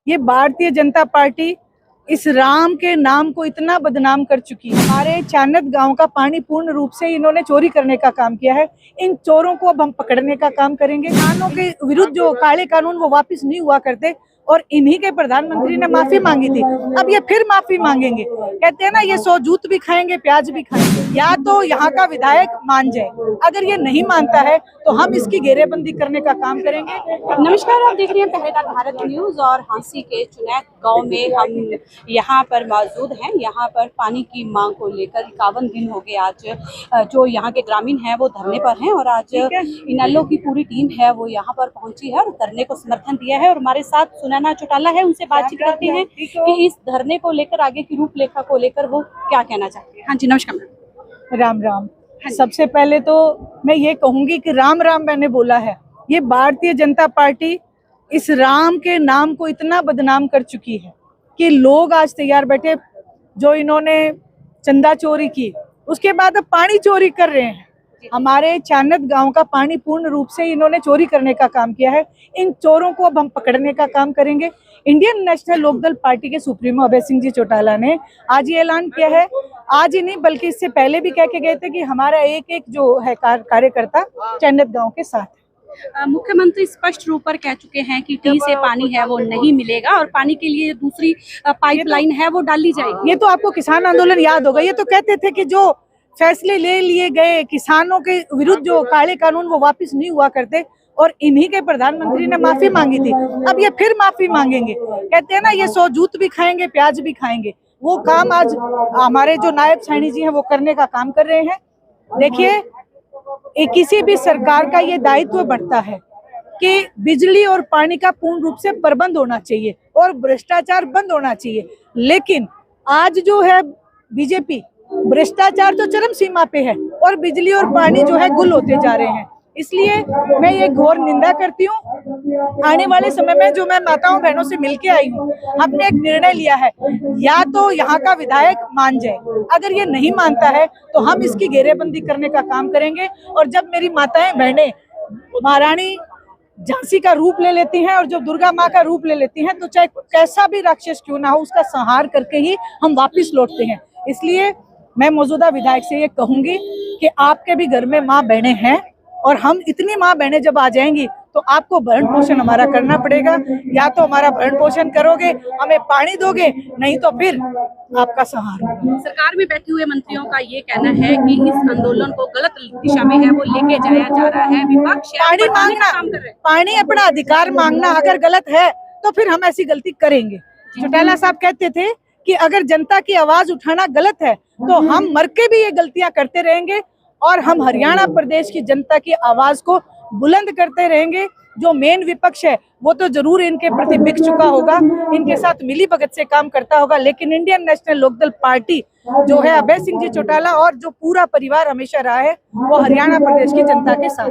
ये भारतीय जनता पार्टी इस राम के नाम को इतना बदनाम कर चुकी है। हमारे चानत गांव का पानी पूर्ण रूप से इन्होंने चोरी करने का काम किया है। इन चोरों को अब हम पकड़ने का काम करेंगे। किसानों के विरुद्ध जो काले कानून वो वापस नहीं हुआ करते और इन्हीं के प्रधानमंत्री ने माफी मांगी थी, अब ये फिर माफी मांगेंगे। कहते हैं ना, ये 100 जूत भी खाएंगे, प्याज भी खाएंगे। या तो यहाँ का विधायक मान जाए, अगर ये नहीं मानता है तो हम इसकी घेरेबंदी करने का काम करेंगे। नमस्कार, आप देख रहे हैं पहरेदार भारत न्यूज और हांसी के चुनैत गांव में हम यहाँ पर मौजूद हैं। यहाँ पर पानी की मांग को लेकर 51 दिन हो गए आज जो यहाँ के ग्रामीण हैं वो धरने पर हैं और आज इनेलो की पूरी टीम है वो यहाँ पर पहुंची है और धरने को समर्थन दिया है। और हमारे साथ सुनैना चौटाला है, उनसे बातचीत करते हैं कि इस धरने को लेकर, आगे की रूपरेखा को लेकर वो क्या कहना चाहते हैं। हाँ जी, नमस्कार। राम राम। सबसे पहले तो मैं ये कहूंगी कि राम राम मैंने बोला है। ये भारतीय जनता पार्टी इस राम के नाम को इतना बदनाम कर चुकी है कि लोग आज तैयार बैठे। जो इन्होंने चंदा चोरी की, उसके बाद अब पानी चोरी कर रहे हैं। हमारे चानत गांव का पानी पूर्ण रूप से इन्होंने चोरी करने का काम किया है। इन चोरों को अब हम पकड़ने का काम करेंगे। इंडियन नेशनल लोकदल पार्टी के सुप्रीमो अभय सिंह जी चौटाला ने आज ये ऐलान किया है। आज ही नहीं बल्कि इससे पहले भी कह के गए थे कि हमारा एक एक जो है कार्यकर्ता चानत गांव के साथ। मुख्यमंत्री स्पष्ट रूप पर कह चुके हैं कि टी से पानी है वो नहीं मिलेगा और पानी के लिए दूसरी पाइपलाइन है वो डाली जाएगी। ये तो आपको किसान आंदोलन याद होगा। ये तो कहते थे कि जो फैसले ले लिए गए किसानों के विरुद्ध जो काले कानून वो वापस नहीं हुआ करते और इन्हीं के प्रधानमंत्री ने माफी मांगी थी, अब ये फिर माफी मांगेंगे। कहते हैं ना, ये 100 जूत भी खाएंगे, प्याज भी खाएंगे। वो काम आज हमारे जो नायब सैनी जी हैं वो करने का काम कर रहे हैं। देखिए, किसी भी सरकार का ये दायित्व बढ़ता है कि बिजली और पानी का पूर्ण रूप से प्रबंध होना चाहिए और भ्रष्टाचार बंद होना चाहिए। लेकिन आज जो है बीजेपी, भ्रष्टाचार तो चरम सीमा पे है और बिजली और पानी जो है गुल होते जा रहे हैं। इसलिए मैं ये घोर निंदा करती हूँ। आने वाले समय में जो मैं माताओं बहनों से मिलके आई हूँ, हमने एक निर्णय लिया है, या तो यहाँ का विधायक मान जाए, अगर ये नहीं मानता है तो हम इसकी घेरेबंदी करने का काम करेंगे। और जब मेरी माताएं बहनें महारानी झांसी का रूप ले लेती हैं और जब दुर्गा माँ का रूप ले लेती हैं, तो चाहे कैसा भी राक्षस क्यों ना हो, उसका संहार करके ही हम वापिस लौटते हैं। इसलिए मैं मौजूदा विधायक से ये कहूंगी कि आपके भी घर में माँ बहनें हैं और हम इतनी माँ बहनें जब आ जाएंगी तो आपको भरण पोषण हमारा करना पड़ेगा। या तो हमारा भरण पोषण करोगे, हमें पानी दोगे, नहीं तो फिर आपका सहार होगा। सरकार में बैठे हुए मंत्रियों का ये कहना है कि इस आंदोलन को गलत दिशा में है वो लेके जाया जा रहा है। विपक्ष पानी मांगना, पानी अपना अधिकार मांगना अगर गलत है तो फिर हम ऐसी गलती करेंगे। चौटाला साहब कहते थे कि अगर जनता की आवाज उठाना गलत है तो हम मर के भी ये गलतियां करते रहेंगे और हम हरियाणा प्रदेश की जनता की आवाज को बुलंद करते रहेंगे। जो मेन विपक्ष है वो तो जरूर इनके प्रति बिक चुका होगा, इनके साथ मिली भगत से काम करता होगा, लेकिन इंडियन नेशनल लोकदल पार्टी जो है अभय सिंह जी चौटाला और जो पूरा परिवार हमेशा रहा है वो हरियाणा प्रदेश की जनता के साथ।